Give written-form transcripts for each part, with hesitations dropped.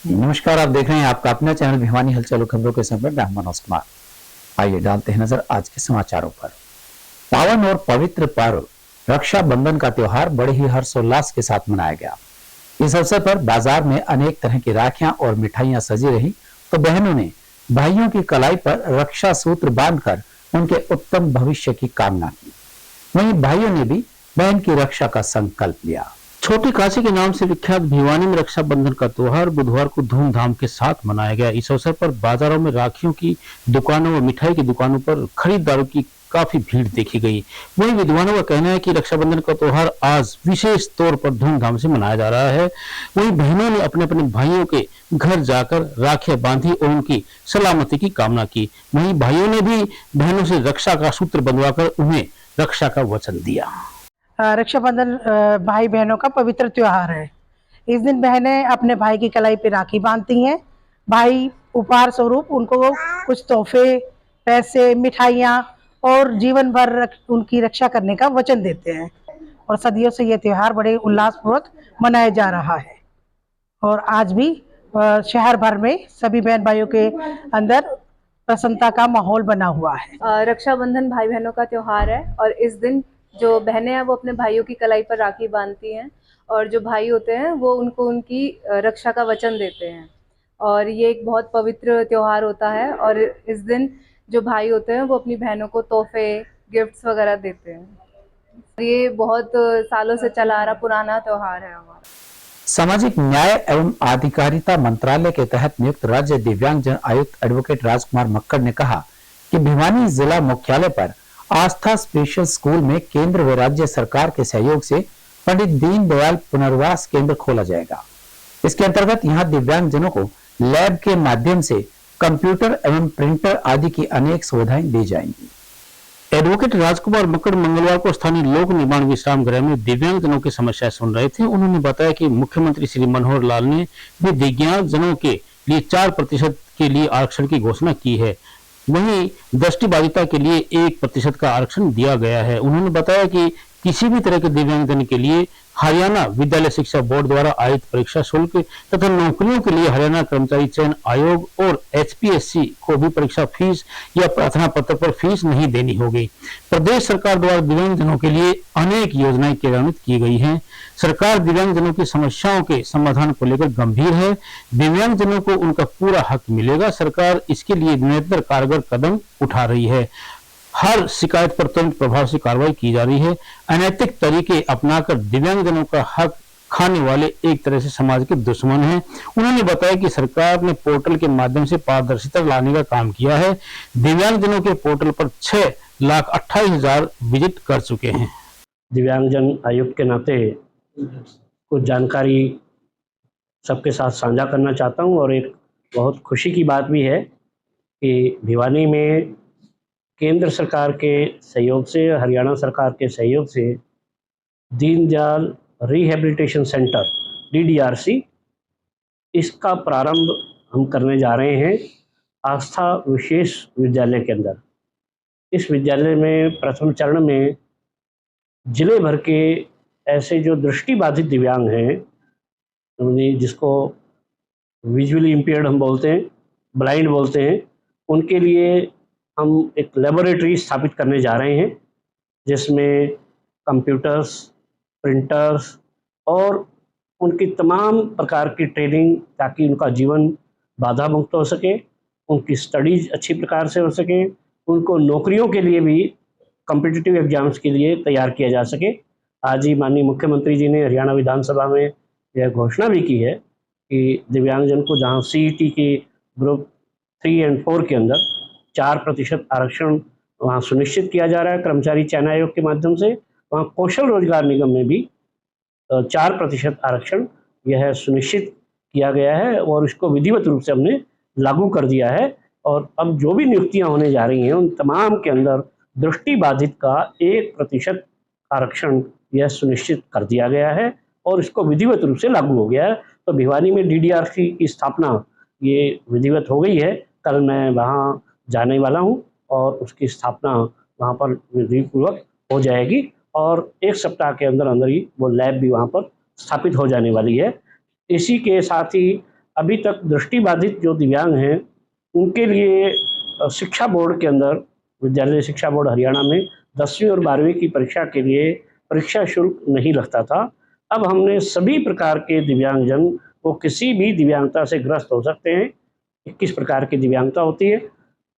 नमस्कार, आप देख रहे हैं आपका अपना चैनल भिवानी हलचल और खबरों के संग में मैं मनोज कुमार। आइए डालते हैं नजर आज के समाचारों पर। पावन और पवित्र पर्व रक्षाबंधन का त्योहार बड़े ही हर्षोल्लास के साथ मनाया गया। इस अवसर पर बाजार में अनेक तरह की राखियां और मिठाइयां सजी रही, तो बहनों ने भाइयों की कलाई पर रक्षा सूत्र बांधकर उनके उत्तम भविष्य की कामना की। वहीं भाइयों ने भी बहन की रक्षा का संकल्प लिया। छोटी काशी के नाम से विख्यात भिवानी में रक्षाबंधन का त्योहार बुधवार को धूमधाम के साथ मनाया गया। इस अवसर पर बाजारों में राखियों की दुकानों और मिठाई की दुकानों पर खरीदारों की काफी भीड़ देखी गई। वहीं विद्वानों का कहना है कि रक्षाबंधन का त्योहार आज विशेष तौर पर धूमधाम से मनाया जा रहा है। वहीं बहनों ने अपने अपने भाइयों के घर जाकर राखियां बांधी और उनकी सलामती की कामना की। वहीं भाइयों ने भी बहनों से रक्षा का सूत्र बंधवाकर उन्हें रक्षा का वचन दिया। रक्षाबंधन भाई बहनों का पवित्र त्योहार है। इस दिन बहनें अपने भाई की कलाई पे राखी बांधती हैं। भाई उपहार स्वरूप उनको कुछ तोहफे, पैसे, मिठाइयाँ और जीवन भर उनकी रक्षा करने का वचन देते हैं। और सदियों से ये त्योहार बड़े उल्लासपूर्वक मनाया जा रहा है और आज भी शहर भर में सभी बहन भाइयों के अंदर प्रसन्नता का माहौल बना हुआ है। रक्षाबंधन भाई बहनों का त्योहार है और इस दिन जो बहनें हैं वो अपने भाइयों की कलाई पर राखी बांधती हैं और जो भाई होते हैं वो उनको उनकी रक्षा का वचन देते हैं। और ये एक बहुत पवित्र त्योहार होता है और इस दिन जो भाई होते हैं वो अपनी बहनों को तोहफे, गिफ्ट्स वगैरह देते हैं। ये बहुत सालों से चला आ रहा पुराना त्योहार है हमारा। सामाजिक न्याय एवं अधिकारिता मंत्रालय के तहत नियुक्त राज्य दिव्यांगजन आयुक्त एडवोकेट राजकुमार मक्कड़ ने कहा कि भिवानी जिला मुख्यालय पर आस्था स्पेशल स्कूल में केंद्र व राज्य सरकार के सहयोग से पंडित दीनदयाल पुनर्वास केंद्र खोला जाएगा। इसके अंतर्गत यहां दिव्यांगजनों को लैब के माध्यम से कंप्यूटर एवं प्रिंटर आदि की अनेक सुविधाएं दी जाएंगी। एडवोकेट राजकुमार मक्कड़ मंगलवार को स्थानीय लोक निर्माण विश्राम गृह में दिव्यांगजनों की समस्याएं सुन रहे थे। उन्होंने बताया कि मुख्यमंत्री श्री मनोहर लाल ने भी दिव्यांगजनों के लिए 4% के लिए आरक्षण की घोषणा की है। वहीं दृष्टिबाधिता के लिए 1% का आरक्षण दिया गया है। उन्होंने बताया कि किसी भी तरह के दिव्यांगजन के लिए हरियाणा विद्यालय शिक्षा बोर्ड द्वारा आयोजित परीक्षा शुल्क तथा नौकरियों के लिए हरियाणा कर्मचारी चयन आयोग और HPSC को भी परीक्षा फीस या प्रार्थना पत्र पर फीस नहीं देनी होगी। प्रदेश सरकार द्वारा दिव्यांगजनों के लिए अनेक योजनाएं क्रियान्वित की गई हैं। सरकार दिव्यांगजनों की समस्याओं के समाधान को लेकर गंभीर है। दिव्यांगजनों को उनका पूरा हक मिलेगा। सरकार इसके लिए निरंतर कारगर कदम उठा रही है। हर शिकायत पर तुरंत प्रभाव से कार्रवाई की जा रही है। अनैतिक तरीके अपनाकर दिव्यांगजनों का हक खाने वाले एक तरह से समाज के दुश्मन हैं। उन्होंने बताया कि सरकार ने पोर्टल के माध्यम से पारदर्शिता लाने का काम किया है। दिव्यांगजनों के पोर्टल पर 6,28,000 विजिट कर चुके हैं। दिव्यांगजन आयुक्त के नाते कुछ जानकारी सबके साथ साझा करना चाहता हूं और एक बहुत खुशी की बात भी है कि भिवानी में केंद्र सरकार के सहयोग से, हरियाणा सरकार के सहयोग से दीनदयाल रिहेबिलिटेशन सेंटर DDRC इसका प्रारंभ हम करने जा रहे हैं आस्था विशेष विद्यालय के अंदर। इस विद्यालय में प्रथम चरण में जिले भर के ऐसे जो दृष्टिबाधित दिव्यांग हैं, जिसको विजुअली इम्पेयर्ड हम बोलते हैं, ब्लाइंड बोलते हैं, उनके लिए हम एक लेबोरेटरी स्थापित करने जा रहे हैं जिसमें कंप्यूटर्स, प्रिंटर्स और उनकी तमाम प्रकार की ट्रेनिंग, ताकि उनका जीवन बाधा मुक्त हो सके, उनकी स्टडीज अच्छी प्रकार से हो सके, उनको नौकरियों के लिए भी कॉम्पिटिटिव एग्जाम्स के लिए तैयार किया जा सके। आज ही माननीय मुख्यमंत्री जी ने हरियाणा विधानसभा में यह घोषणा भी की है कि दिव्यांगजन को जहां CET के ग्रुप 3 और 4 के अंदर 4% आरक्षण वहाँ सुनिश्चित किया जा रहा है कर्मचारी चयन आयोग के माध्यम से, वहाँ कौशल रोजगार निगम में भी 4% आरक्षण यह सुनिश्चित किया गया है और इसको विधिवत रूप से हमने लागू कर दिया है। और अब जो भी नियुक्तियां होने जा रही हैं उन तमाम के अंदर दृष्टिबाधित का 1% आरक्षण यह सुनिश्चित कर दिया गया है और इसको विधिवत रूप से लागू हो गया है। तो भिवानी में DDRC की स्थापना ये विधिवत हो गई है। कल मैं वहाँ जाने वाला हूं और उसकी स्थापना वहां पर विधिपूर्वक हो जाएगी और 1 सप्ताह के अंदर अंदर ही वो लैब भी वहां पर स्थापित हो जाने वाली है। इसी के साथ ही अभी तक दृष्टिबाधित जो दिव्यांग हैं उनके लिए शिक्षा बोर्ड के अंदर, विद्यालय शिक्षा बोर्ड हरियाणा में 10वीं और 12वीं की परीक्षा के लिए परीक्षा शुल्क नहीं लगता था। अब हमने सभी प्रकार के दिव्यांगजन, वो किसी भी दिव्यांगता से ग्रस्त हो सकते हैं। 21 प्रकार की दिव्यांगता होती है,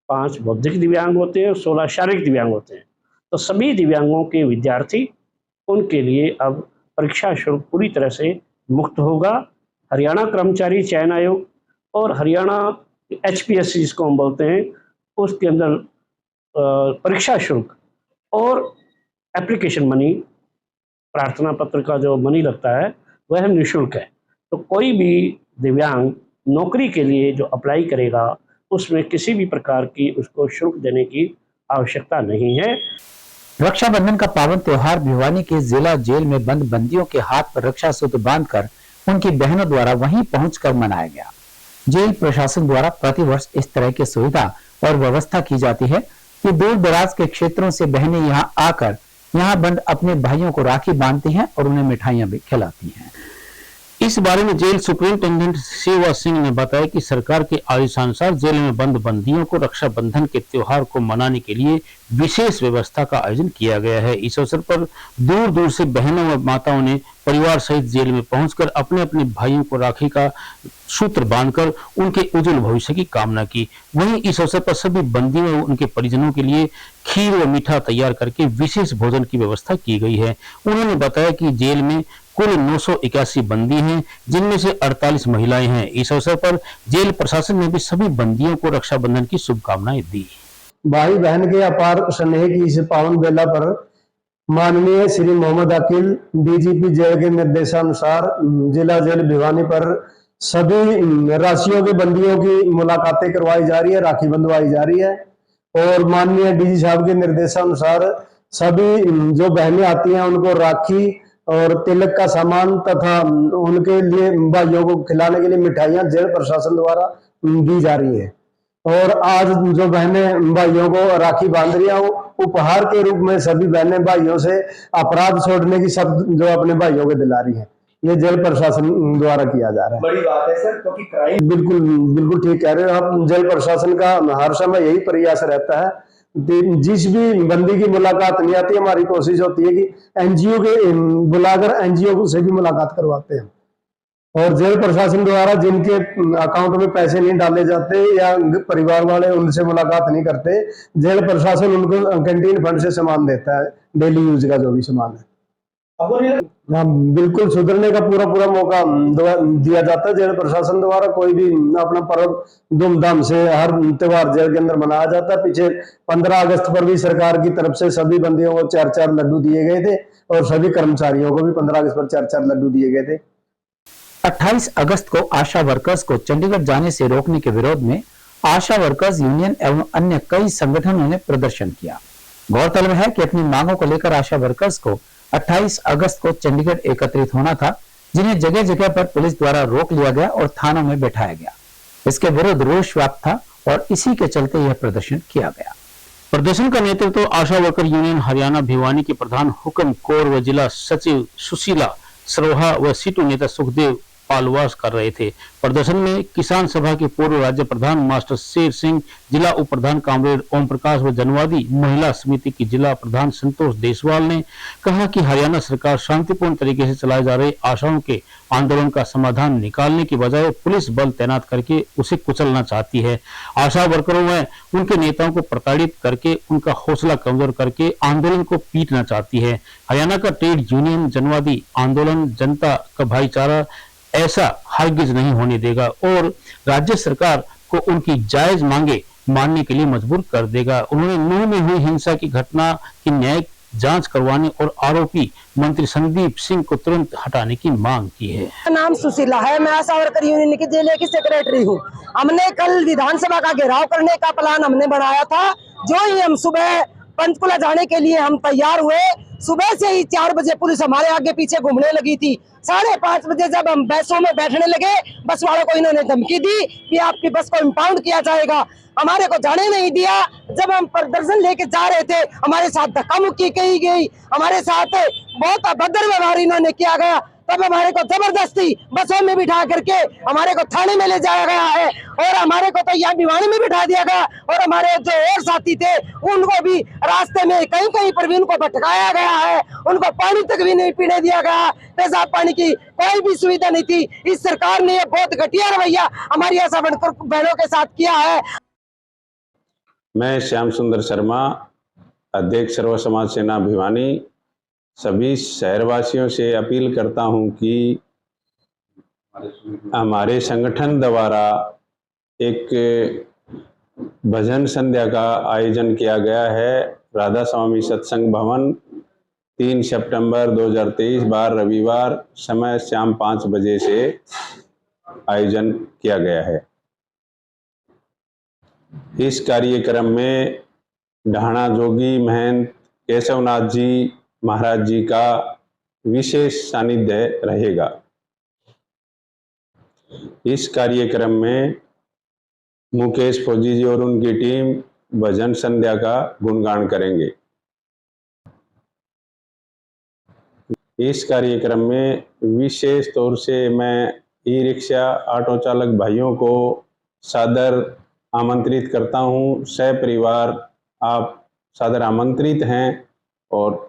5 बौद्धिक दिव्यांग होते हैं और 16 शारीरिक दिव्यांग होते हैं। तो सभी दिव्यांगों के विद्यार्थी, उनके लिए अब परीक्षा शुल्क पूरी तरह से मुक्त होगा। हरियाणा कर्मचारी चयन आयोग और हरियाणा HPSC जिसको हम बोलते हैं, उसके अंदर परीक्षा शुल्क और एप्लीकेशन मनी, प्रार्थना पत्र का जो मनी लगता है वह निःशुल्क है। तो कोई भी दिव्यांग नौकरी के लिए जो अप्लाई करेगा उसमें किसी भी प्रकार की उसको शुल्क देने की आवश्यकता नहीं है। रक्षाबंधन का पावन त्योहार भिवानी के जिला जेल में बंद बंदियों के हाथ पर रक्षा सूत्र बांधकर उनकी बहनों द्वारा वहीं पहुंचकर मनाया गया। जेल प्रशासन द्वारा प्रतिवर्ष इस तरह की सुविधा और व्यवस्था की जाती है कि दूर दराज के क्षेत्रों से बहनें यहां आकर यहां बंद अपने भाइयों को राखी बांधती हैं और उन्हें मिठाइयां भी खिलाती हैं। इस बारे में जेल सुपरिंटेंडेंट सेवा सिंह ने बताया कि सरकार के आदेशानुसार जेल में बंद बंदियों को रक्षाबंधन के त्योहार को मनाने के लिए विशेष व्यवस्था का आयोजन किया गया है। इस अवसर पर दूर दूर से बहनों व माताओं ने परिवार सहित जेल में पहुंचकर अपने अपने भाइयों को राखी का सूत्र बांधकर उनके उज्जवल भविष्य की कामना की। वहीं इस अवसर पर सभी बंदियों व उनके परिजनों के लिए खीर व मीठा तैयार करके विशेष भोजन की व्यवस्था की गई है। उन्होंने बताया कि जेल में कुल 981 बंदी हैं, जिनमें से 48 महिलाएं हैं। इस अवसर पर जेल प्रशासन ने भी सभी बंदियों को रक्षाबंधन की शुभकामनाएं दी। भाई बहन के अपार स्नेह की इस पावन बेला पर माननीय श्री मोहम्मद अकील DGP जेल के निर्देशानुसार जिला जेल भिवानी पर सभी राशियों के बंदियों की मुलाकातें करवाई जा रही है, राखी बंधवाई जा रही है। और माननीय DG साहब के निर्देशानुसार सभी जो बहनें आती हैं उनको राखी और तिलक का सामान तथा उनके लिए भाइयों को खिलाने के लिए मिठाइयां जेल प्रशासन द्वारा दी जा रही है। और आज जो बहनें भाइयों को राखी बांध रही हैं, उपहार के रूप में सभी बहनें भाइयों से अपराध छोड़ने की शब्द जो अपने भाइयों को दिला रही है, ये जेल प्रशासन द्वारा किया जा रहा है। बड़ी बात है सर, क्योंकि क्राइम बिल्कुल बिल्कुल ठीक कह रहे हो आप। जेल प्रशासन का हर समय यही प्रयास रहता है, जिस भी बंदी की मुलाकात नहीं आती, हमारी कोशिश होती है कि NGO के बुलाकर NGO से भी मुलाकात करवाते हैं। और जेल प्रशासन द्वारा जिनके अकाउंट में पैसे नहीं डाले जाते या परिवार वाले उनसे मुलाकात नहीं करते, जेल प्रशासन उनको कैंटीन फंड से सामान देता है, डेली यूज का जो भी सामान है। हाँ, बिल्कुल सुधरने का पूरा मौका दिया जाता है जेल प्रशासन द्वारा। कोई भी अपना पर्व धूमधाम से हर त्योहार जेल के अंदर मनाया जाता है। पीछे 15 अगस्त पर भी सरकार की तरफ से सभी बंदियों को 4-4 लड्डू दिए गए थे और सभी कर्मचारियों को भी 15 अगस्त पर 4-4 लड्डू दिए गए थे। 28 अगस्त को आशा वर्कर्स को चंडीगढ़ जाने से रोकने के विरोध में आशा वर्कर्स यूनियन एवं अन्य कई संगठनों ने प्रदर्शन किया। गौरतलब है कि अपनी मांगों को लेकर आशा वर्कर्स को 28 अगस्त को चंडीगढ़ एकत्रित होना था, जिन्हें जगह जगह पर पुलिस द्वारा रोक लिया गया और थानों में बैठाया गया। इसके विरुद्ध रोष व्याप्त था और इसी के चलते यह प्रदर्शन किया गया। प्रदर्शन का नेतृत्व आशा वर्कर यूनियन हरियाणा भिवानी के प्रधान हुक्म कौर व जिला सचिव सुशीला सरोहा व सीटू नेता सुखदेव पालवास कर रहे थे। प्रदर्शन में किसान सभा के पूर्व राज्य प्रधान मास्टर शेर सिंह, जिला उप प्रधान कामरेड ओम प्रकाश व जनवादी महिला समिति की जिला प्रधान संतोष देसवाल ने कहा कि हरियाणा सरकार शांतिपूर्ण तरीके से चलाए जा रहे आशाओं के आंदोलन का समाधान निकालने की बजाय पुलिस बल तैनात करके उसे कुचलना चाहती है। आशा वर्करों व उनके नेताओं को प्रताड़ित करके उनका हौसला कमजोर करके आंदोलन को पीटना चाहती है। हरियाणा का ट्रेड यूनियन जनवादी आंदोलन जनता का भाईचारा ऐसा हरगिज नहीं होने देगा और राज्य सरकार को उनकी जायज मांगे मानने के लिए मजबूर कर देगा। उन्होंने नूंह में हुई हिंसा की घटना की न्यायिक जांच करवाने और आरोपी मंत्री संदीप सिंह को तुरंत हटाने की मांग की है। मेरा नाम सुशीला है, मैं आशा वर्कर यूनियन की जिले की सेक्रेटरी हूँ। हमने कल विधानसभा का घेराव करने का प्लान हमने बनाया था। जो ही हम सुबह पंचकुला जाने के लिए हम तैयार हुए, सुबह से ही 4 बजे पुलिस हमारे आगे पीछे घूमने लगी थी। 5:30 बजे जब हम बसों में बैठने लगे, बस वालों को इन्होंने धमकी दी कि आपकी बस को इम्पाउंड किया जाएगा। हमारे को जाने नहीं दिया। जब हम प्रदर्शन लेके जा रहे थे, हमारे साथ धक्का मुक्की की गई, हमारे साथ बहुत अभद्र व्यवहार इन्होंने किया गया। तब हमारे को जबरदस्ती बसों में बिठा करके हमारे को थाने में ले जाया गया है और हमारे को तो यहाँ भिवानी में बिठा दिया गया और हमारे जो और साथी थे उनको भी रास्ते में कहीं कहीं पर भी उनको भटकाया गया है, उनको पानी तक भी नहीं पीने दिया गया, पेशाब पानी की कोई भी सुविधा नहीं थी। इस सरकार ने ये बहुत घटिया रवैया हमारी आशा बहनों के साथ किया है। मैं श्याम सुंदर शर्मा, अध्यक्ष सर्व समाज सेना भिवानी, सभी शहरवासियों से अपील करता हूं कि हमारे संगठन द्वारा एक भजन संध्या का आयोजन किया गया है राधा स्वामी सत्संग भवन 3 सितंबर 2023 बार रविवार, समय शाम 5 बजे से आयोजन किया गया है। इस कार्यक्रम में ढाणा जोगी महंत केशवनाथ जी महाराज जी का विशेष सानिध्य रहेगा। इस कार्यक्रम में मुकेश फौजी जी और उनकी टीम भजन संध्या का गुणगान करेंगे। इस कार्यक्रम में विशेष तौर से मैं ई रिक्शा ऑटो चालक भाइयों को सादर आमंत्रित करता हूं। सपरिवार आप सादर आमंत्रित हैं और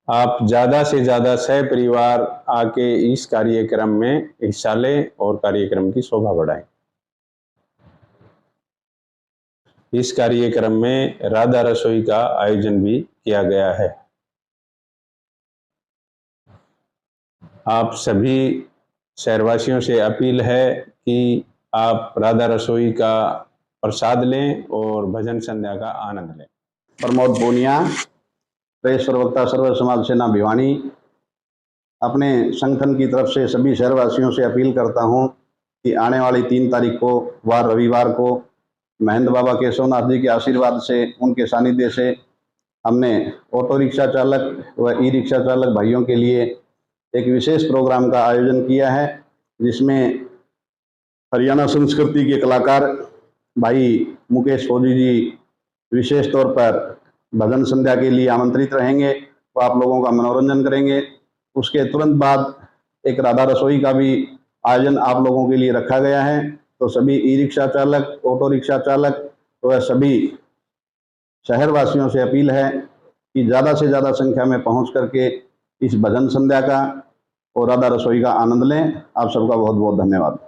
आप ज़्यादा से ज़्यादा सपरिवार आके इस कार्यक्रम में हिस्सा लें और कार्यक्रम की शोभा बढ़ाएं। इस कार्यक्रम में राधा रसोई का आयोजन भी किया गया है। आप सभी शहरवासियों से अपील है कि आप राधा रसोई का प्रसाद लें और भजन संध्या का आनंद लें। प्रमोद बोनिया, प्रेस प्रवक्ता सर्व समाज सेना भिवानी, अपने संगठन की तरफ से सभी शहरवासियों से अपील करता हूं कि आने वाली 3 तारीख को वार रविवार को महंत बाबा केशवनाथ जी के आशीर्वाद से, उनके सानिध्य से हमने ऑटो रिक्शा चालक व ई रिक्शा चालक भाइयों के लिए एक विशेष प्रोग्राम का आयोजन किया है, जिसमें हरियाणा संस्कृति के कलाकार भाई मुकेश फौजी जी विशेष तौर पर भजन संध्या के लिए आमंत्रित रहेंगे, वो आप लोगों का मनोरंजन करेंगे। उसके तुरंत बाद एक राधा रसोई का भी आयोजन आप लोगों के लिए रखा गया है। तो सभी ई रिक्शा चालक, ऑटो रिक्शा चालक व सभी शहरवासियों से अपील है कि ज़्यादा से ज़्यादा संख्या में पहुंच करके इस भजन संध्या का और राधा रसोई का आनंद लें। आप सबका बहुत बहुत धन्यवाद।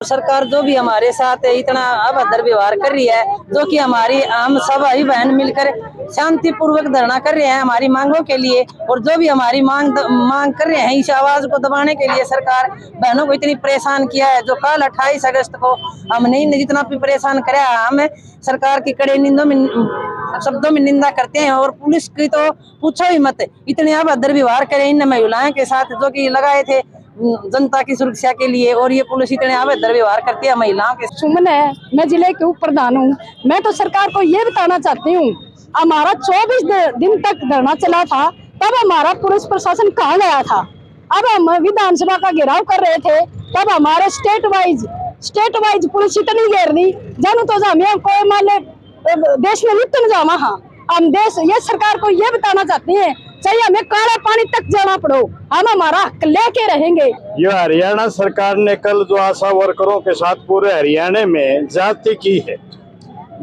सरकार जो भी हमारे साथ इतना अभद्र व्यवहार कर रही है, जो कि हमारी हम सब भाई बहन मिलकर शांति पूर्वक धरना कर रहे हैं हमारी मांगों के लिए, और जो भी हमारी मांग कर रहे हैं, इस आवाज को दबाने के लिए सरकार बहनों को इतनी परेशान किया है। जो कल 28 अगस्त को हमने जितना भी परेशान कराया, हम सरकार की कड़े शब्दों में निंदा करते हैं। और पुलिस की तो पूछो ही मत, इतने अभद्र व्यवहार करे इन महिलाओं के साथ जो कि लगाए थे जनता की सुरक्षा के लिए, और ये पुलिस इतने अभद्र व्यवहार करती है महिलाओं के। सुमन है, मैं जिले के उप प्रधान हूँ। मैं तो सरकार को ये बताना चाहती हूँ, हमारा 24 दिन तक धरना चला था, तब हमारा पुलिस प्रशासन कहाँ गया था? अब हम विधानसभा का घेराव कर रहे थे, तब हमारे स्टेट वाइज पुलिस इतनी घेर दी जानू तो हमें कोई मान ले देश में लिप्त न जावा। हाँ, हम देश ये सरकार को ये बताना चाहते हैं, चाहे हमें काला पानी तक जाना पड़ो, हम हमारा हक लेके रहेंगे। ये हरियाणा सरकार ने कल जो आशा वर्करों के साथ पूरे हरियाणा में जाति की है,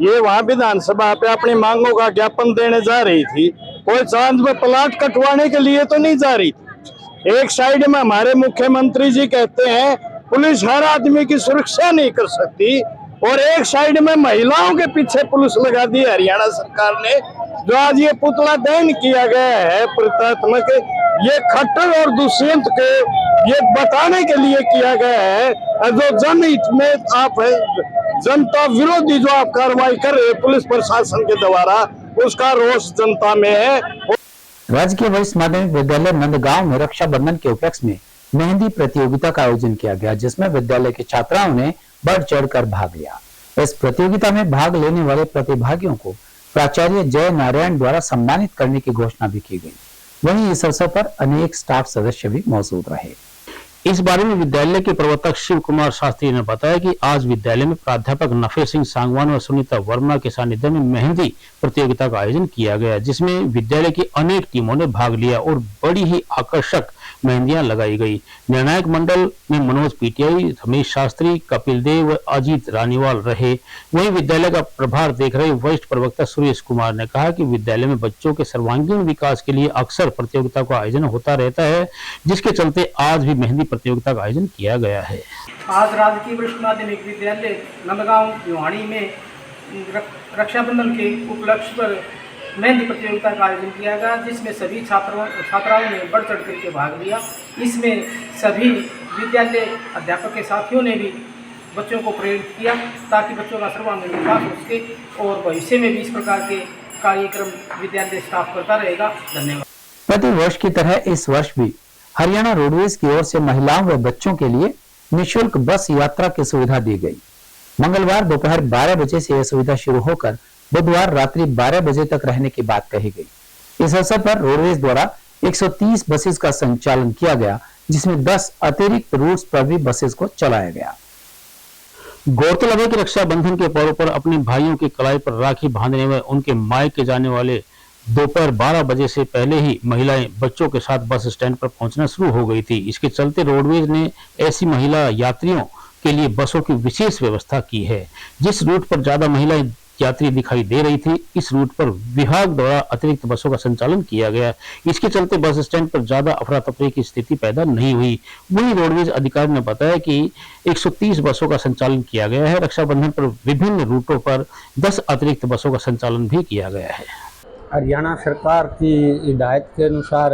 ये वहाँ विधानसभा पे अपनी मांगों का ज्ञापन देने जा रही थी। कोई चांद में प्लाट कटवाने के लिए तो नहीं जा रही थी। एक साइड में हमारे मुख्यमंत्री जी कहते हैं पुलिस हर आदमी की सुरक्षा नहीं कर सकती, और एक साइड में महिलाओं के पीछे पुलिस लगा दी हरियाणा सरकार ने। जो आज ये पुतला दहन किया गया है प्रतीकात्मक, ये खट्टर और दुष्यंत के ये बताने के लिए किया गया है, जो जनहित में आप है, जनता विरोधी जो आप कार्रवाई कर रहे हैं पुलिस प्रशासन के द्वारा, उसका रोष जनता में है। राजकीय वरिष्ठ माध्यमिक विद्यालय नंदगांव में रक्षाबंधन के उपलक्ष्य में मेहंदी प्रतियोगिता का आयोजन किया गया, जिसमें विद्यालय की छात्राओं ने बढ़ चढ़कर भाग लिया। इस प्रतियोगिता में भाग लेने वाले प्रतिभागियों को प्राचार्य जय नारायण द्वारा सम्मानित करने की घोषणा भी की गई। वहीं इस अवसर पर अनेक स्टाफ सदस्य भी मौजूद रहे। इस बारे में विद्यालय के प्रवर्तक शिव कुमार शास्त्री ने बताया कि आज विद्यालय में प्राध्यापक नफे सिंह सांगवान और सुनीता वर्मा के सानिध्य में मेहंदी प्रतियोगिता का आयोजन किया गया, जिसमें विद्यालय की अनेक टीमों ने भाग लिया और बड़ी ही आकर्षक मेहंदियां लगाई गई। निर्णायक मंडल में मनोज पीटीआई, रमेश शास्त्री, कपिल देव व अजीत रानीवाल रहे। वहीं विद्यालय का प्रभार देख रहे वरिष्ठ प्रवक्ता सुरेश कुमार ने कहा कि विद्यालय में बच्चों के सर्वांगीण विकास के लिए अक्सर प्रतियोगिता का आयोजन होता रहता है, जिसके चलते आज भी मेहंदी प्रतियोगिता का आयोजन किया गया है। आज राजकीय वरिष्ठ माध्यमिक विद्यालय नंदगांव भिवानी में रक्षाबंधन के उपलक्ष्य पर मेहंदी प्रतियोगिता का आयोजन किया गया, जिसमें सभी छात्राओं ने बढ़ चढ़ करके भाग लिया। इसमें सभी विद्यालय अध्यापक के साथियों ने भी बच्चों को प्रेरित किया ताकि बच्चों का सर्वांगीण विकास हो सके और भविष्य में भी इस प्रकार के कार्यक्रम विद्यालय स्टाफ करता रहेगा। धन्यवाद। प्रति वर्ष की तरह इस वर्ष भी हरियाणा रोडवेज की ओर से महिलाओं व बच्चों के लिए निःशुल्क बस यात्रा की सुविधा दी गई। मंगलवार दोपहर 12 बजे से यह सुविधा शुरू होकर बुधवार रात्रि 12 बजे तक रहने की बात कही गई। इस अवसर पर रोडवेज द्वारा 130 बसेस का संचालन किया गया, जिसमें 10 अतिरिक्त रूट्स पर भी बसेस को चलाया गया। गौरतलब है कि रक्षाबंधन के पर्व पर अपने भाइयों की कलाई पर राखी बांधने व उनके मायके जाने वाले दोपहर 12 बजे से पहले ही महिलाएं बच्चों के साथ बस स्टैंड पर पहुंचना शुरू हो गई थी। इसके चलते रोडवेज ने ऐसी महिला यात्रियों के लिए बसों की विशेष व्यवस्था की है। जिस रूट पर ज्यादा महिलाएं यात्री दिखाई दे रही थी, इस रूट पर विभाग द्वारा अतिरिक्त बसों का संचालन किया गया। इसके चलते बस स्टैंड पर ज्यादा अफरा तफरी की स्थिति पैदा नहीं हुई। वहीं रोडवेज अधिकारी ने बताया कि 130 बसों का संचालन किया गया है। रक्षाबंधन पर विभिन्न रूटों पर 10 अतिरिक्त बसों का संचालन भी किया गया है। हरियाणा सरकार की हिदायत के अनुसार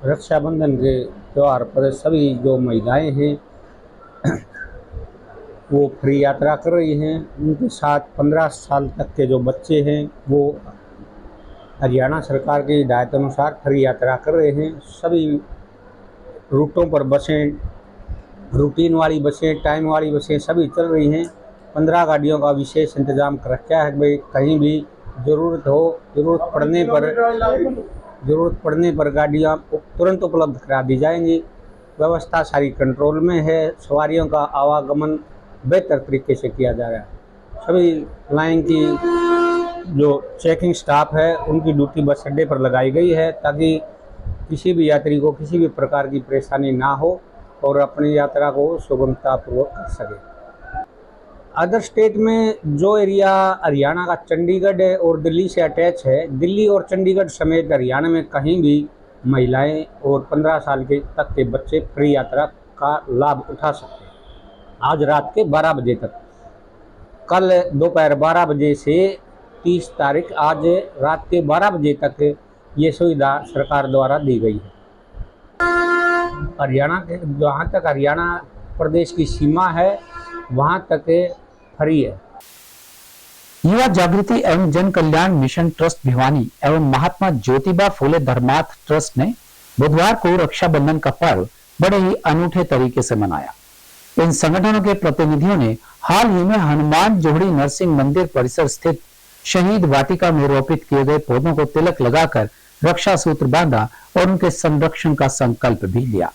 रक्षाबंधन के त्यौहार पर सभी जो महिलाएं हैं वो फ्री यात्रा कर रही हैं। उनके साथ 15 साल तक के जो बच्चे हैं वो हरियाणा सरकार की हिदायत अनुसार फ्री यात्रा कर रहे हैं। सभी रूटों पर बसें, रूटीन वाली बसें, टाइम वाली बसें सभी चल रही हैं। 15 गाड़ियों का विशेष इंतजाम कर रखा है। भाई कहीं भी ज़रूरत पड़ने पर गाड़ियाँ तुरंत उपलब्ध करा दी जाएंगी। व्यवस्था सारी कंट्रोल में है। सवारियों का आवागमन बेहतर तरीके से किया जा रहा है। सभी लाइन की जो चेकिंग स्टाफ है उनकी ड्यूटी बस अड्डे पर लगाई गई है ताकि किसी भी यात्री को किसी भी प्रकार की परेशानी ना हो और अपनी यात्रा को सुगमतापूर्वक कर सके। अदर स्टेट में जो एरिया हरियाणा का चंडीगढ़ है और दिल्ली से अटैच है, दिल्ली और चंडीगढ़ समेत हरियाणा में कहीं भी महिलाएं और 15 साल के तक के बच्चे फ्री यात्रा का लाभ उठा सकते हैं। आज रात के 12 बजे तक, कल दोपहर 12 बजे से 30 तारीख आज रात के 12 बजे तक ये सुविधा सरकार द्वारा दी गई है। हरियाणा के जहाँ तक हरियाणा प्रदेश की सीमा है वहाँ तक फ्री है। युवा जागृति एवं जन कल्याण मिशन ट्रस्ट भिवानी एवं महात्मा ज्योतिबा फूले धर्मार्थ ट्रस्ट ने बुधवार को रक्षाबंधन का पर्व बड़े ही अनूठे तरीके से मनाया। इन संगठनों के प्रतिनिधियों ने हाल ही में हनुमान जोहड़ी नरसिंह मंदिर परिसर स्थित शहीद वाटिका में रोपित किए गए पौधों को तिलक लगाकर रक्षा सूत्र बांधा और उनके संरक्षण का संकल्प भी लिया।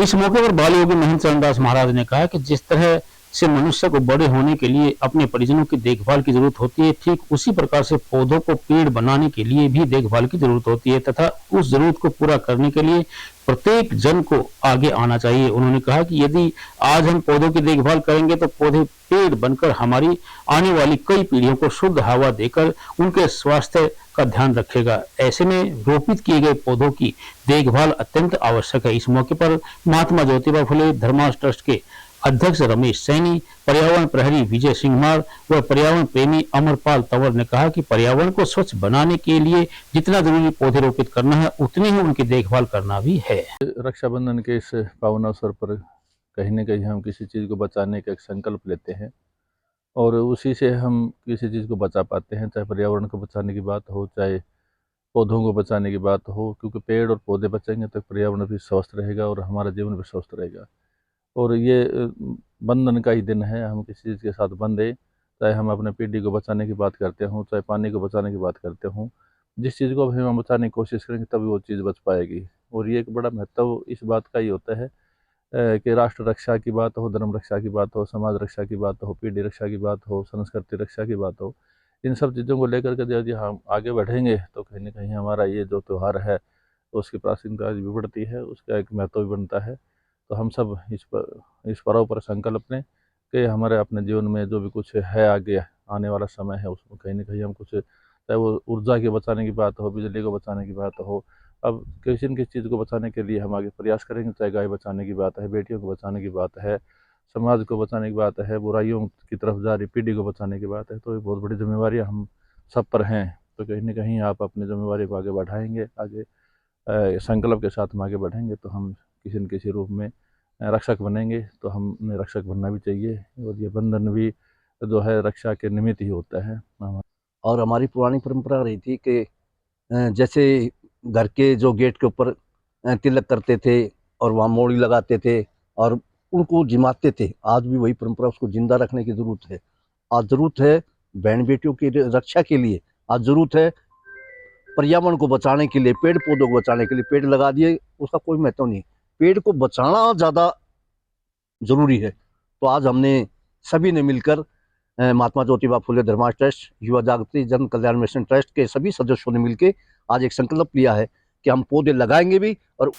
इस मौके पर बाल योगी महंत चरणदास महाराज ने कहा कि जिस तरह से मनुष्य को बड़े होने के लिए अपने परिजनों की देखभाल की जरूरत होती है, ठीक उसी प्रकार से पौधों को पेड़ बनाने के लिए भी देखभाल की जरूरत होती है तथा उस जरूरत को पूरा करने के लिए प्रत्येक जन को आगे आना चाहिए। उन्होंने कहा कि यदि आज हम पौधों की देखभाल करेंगे तो पौधे पेड़ बनकर हमारी आने वाली कई पीढ़ियों को शुद्ध हवा देकर उनके स्वास्थ्य का ध्यान रखेगा। ऐसे में रोपित किए गए पौधों की देखभाल अत्यंत आवश्यक है। इस मौके पर महात्मा ज्योतिबा फुले धर्मार्थ ट्रस्ट के अध्यक्ष रमेश सैनी, पर्यावरण प्रहरी विजय सिंघमार व पर्यावरण प्रेमी अमरपाल तंवर ने कहा कि पर्यावरण को स्वच्छ बनाने के लिए जितना जरूरी पौधे रोपित करना है उतनी ही उनकी देखभाल करना भी है। रक्षाबंधन के इस पावन अवसर पर कहीं न कहीं हम किसी चीज़ को बचाने का एक संकल्प लेते हैं और उसी से हम किसी चीज़ को बचा पाते हैं, चाहे पर्यावरण को बचाने की बात हो, चाहे पौधों को बचाने की बात हो, क्योंकि पेड़ और पौधे बचेंगे तो पर्यावरण भी स्वस्थ रहेगा और हमारा जीवन भी स्वस्थ रहेगा। और ये बंधन का ही दिन है, हम किसी चीज़ के साथ बंधे, चाहे हम अपने पीढ़ी को बचाने की बात करते हों, चाहे पानी को बचाने की बात करते हों, जिस चीज़ को हम बचाने की कोशिश करेंगे तभी वो चीज़ बच पाएगी। और ये एक बड़ा महत्व इस बात का ही होता है कि राष्ट्र रक्षा की बात हो, धर्म रक्षा की बात हो, समाज रक्षा की बात हो, पीढ़ी रक्षा की बात हो, संस्कृति रक्षा की बात हो, इन सब चीज़ों को लेकर के यदि हम आगे बढ़ेंगे तो कहीं ना कहीं हमारा ये जो त्यौहार है तो उसकी प्राचीनता भी बढ़ती है, उसका एक महत्व भी बनता है। तो हम सब इस पर्व पर संकल्प लें कि हमारे अपने जीवन में जो भी कुछ है आगे आने वाला समय है उसमें कहीं ना कहीं हम कुछ, चाहे वो ऊर्जा के बचाने की बात हो, बिजली को बचाने की बात हो, अब किसी न किसी चीज़ को बचाने के लिए हम आगे प्रयास करेंगे, चाहे गाय बचाने की बात है, बेटियों को बचाने की बात है, समाज को बचाने की बात है, बुराइयों की तरफ जा रही पीढ़ी को बचाने की बात है, तो ये बहुत बड़ी जिम्मेवारी हम सब पर हैं। तो कहीं ना कहीं आप अपनी जिम्मेवारी को आगे बढ़ाएंगे, आगे संकल्प के साथ हम आगे बढ़ेंगे तो हम किसी न किसी रूप में रक्षक बनेंगे। तो हमें रक्षक बनना भी चाहिए और ये बंधन भी जो है रक्षा के निमित्त ही होता है। और हमारी पुरानी परंपरा रही थी कि जैसे घर के जो गेट के ऊपर तिलक करते थे और वहाँ मोड़ी लगाते थे और उनको जिमाते थे, आज भी वही परंपरा, उसको जिंदा रखने की जरूरत है। आज जरूरत है बहन बेटियों की रक्षा के लिए, आज जरूरत है पर्यावरण को बचाने के लिए, पेड़ पौधों को बचाने के लिए। पेड़ लगा दिए उसका कोई महत्व नहीं, पेड़ को बचाना ज़्यादा जरूरी है। तो आज हमने सभी ने मिलकर महात्मा ज्योतिबा फुले धर्मार्थ ट्रस्ट, युवा जागृति जन कल्याण मिशन ट्रस्ट के सभी सदस्यों ने मिलकर आज एक संकल्प लिया है कि हम पौधे लगाएंगे भी। और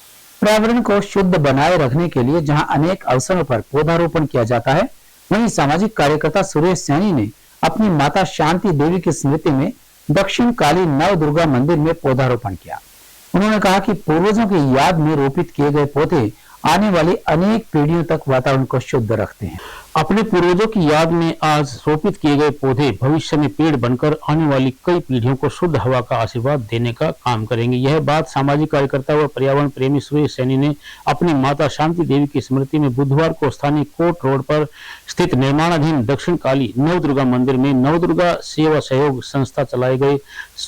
पर्यावरण को शुद्ध बनाए रखने के लिए जहां अनेक अवसरों पर पौधारोपण किया जाता है, वहीं सामाजिक कार्यकर्ता सुरेश सैनी ने अपनी माता शांति देवी की स्मृति में दक्षिण काली नव दुर्गा मंदिर में पौधारोपण किया। उन्होंने कहा कि पूर्वजों की याद में रोपित किए गए पौधे आने वाली अनेक पीढ़ियों तक वातावरण को शुद्ध रखते हैं। अपने पूर्वजों की याद में आज रोपित किए गए पौधे भविष्य में पेड़ बनकर आने वाली कई पीढ़ियों को शुद्ध हवा का आशीर्वाद देने का काम करेंगे। यह बात सामाजिक कार्यकर्ता व पर्यावरण प्रेमी सुरेश सैनी ने अपनी माता शांति देवी की स्मृति में बुधवार को स्थानीय कोट रोड पर स्थित निर्माणाधीन दक्षिण काली नवदुर्गा मंदिर में नवदुर्गा सेवा सहयोग संस्था चलाए गए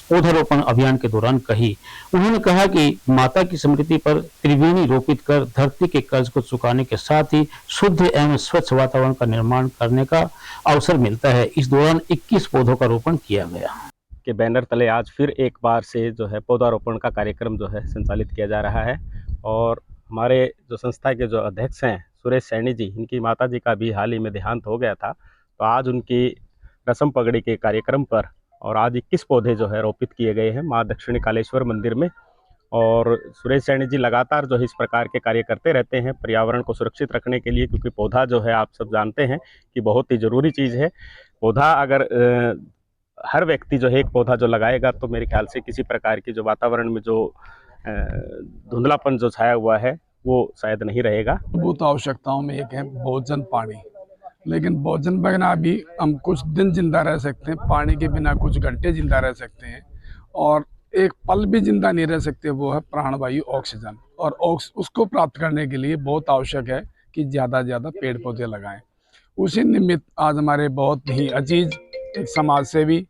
पौधारोपण अभियान के दौरान कही। उन्होंने कहा कि माता की स्मृति पर त्रिवेणी रोपित कर धरती के कर्ज को चुकाने के साथ ही शुद्ध एवं स्वच्छ वातावरण का निर्माण करने का अवसर मिलता है। इस दौरान 21 पौधों का रोपण किया गया। के बैनर तले आज फिर एक बार से जो है पौधारोपण का कार्यक्रम जो है संचालित किया जा रहा है और हमारे जो संस्था के जो अध्यक्ष हैं सुरेश सैनी जी, इनकी माता जी का भी हाल ही में देहांत हो गया था, तो आज उनकी रस्म पगड़ी के कार्यक्रम पर और आज 21 पौधे जो है रोपित किए गए हैं माँ दक्षिणी कालेश्वर मंदिर में। और सुरेश सैनी जी लगातार जो है इस प्रकार के कार्य करते रहते हैं पर्यावरण को सुरक्षित रखने के लिए, क्योंकि पौधा जो है आप सब जानते हैं कि बहुत ही ज़रूरी चीज़ है। पौधा अगर हर व्यक्ति जो है एक पौधा जो लगाएगा तो मेरे ख्याल से किसी प्रकार की जो वातावरण में जो धुंधलापन जो छाया हुआ है वो शायद नहीं रहेगा। मूलभूत आवश्यकताओं में एक है भोजन पानी, लेकिन भोजन बिना भी हम कुछ दिन जिंदा रह सकते हैं, पानी के बिना कुछ घंटे जिंदा रह सकते हैं और एक पल भी जिंदा नहीं रह सकते, वो है प्राणवायु ऑक्सीजन। और उसको प्राप्त करने के लिए बहुत आवश्यक है कि ज़्यादा से ज़्यादा पेड़ पौधे लगाएं। उसी निमित्त आज हमारे बहुत ही अजीज एक समाज सेवी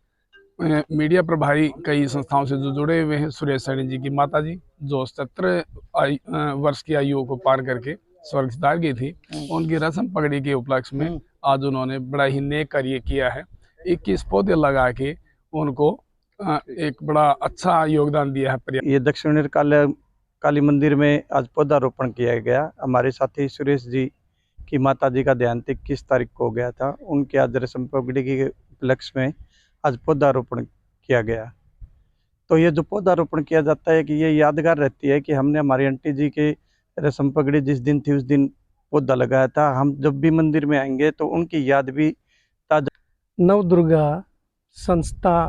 मीडिया प्रभारी कई संस्थाओं से जो जुड़े हुए हैं, सुरेश सैनी जी की माता जी जो 17 वर्ष की आयु को पार करके स्वर्ग सिधार गई थी, उनकी रस्म पगड़ी के उपलक्ष्य में आज उन्होंने बड़ा ही नेक कार्य किया है। 21 पौधे लगा के उनको एक बड़ा अच्छा योगदान दिया है। ये दक्षिण काली मंदिर में आज पौधारोपण किया गया। हमारे साथी सुरेश जी की माता जी का देहांत 21 तारीख को हो गया था, उनके आज रस्म पगड़ी के उपलक्ष्य में आज पौधारोपण किया गया। तो ये जो पौधारोपण किया जाता है कि ये यादगार रहती है कि हमने हमारी आंटी जी के रस्म पगड़ी जिस दिन थी उस दिन पौधा लगाया था। हम जब भी मंदिर में आएंगे तो उनकी याद भी ताजा। नवदुर्गा संस्था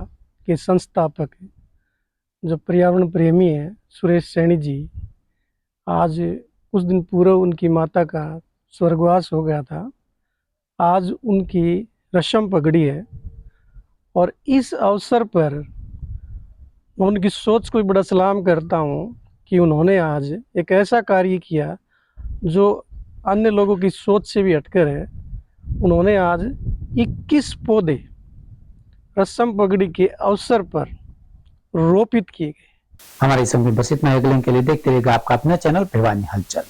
के संस्थापक जो पर्यावरण प्रेमी है सुरेश सैनी जी, आज कुछ दिन पूर्व उनकी माता का स्वर्गवास हो गया था। आज उनकी रस्म पगड़ी है और इस अवसर पर मैं उनकी सोच को बड़ा सलाम करता हूँ कि उन्होंने आज एक ऐसा कार्य किया जो अन्य लोगों की सोच से भी हटकर है। उन्होंने आज 21 पौधे रस्म पगड़ी के अवसर पर रोपित किए गए। हमारे समय बस इतना। अगले के लिए देखते रहिएगा आपका अपना चैनल भिवानी हलचल।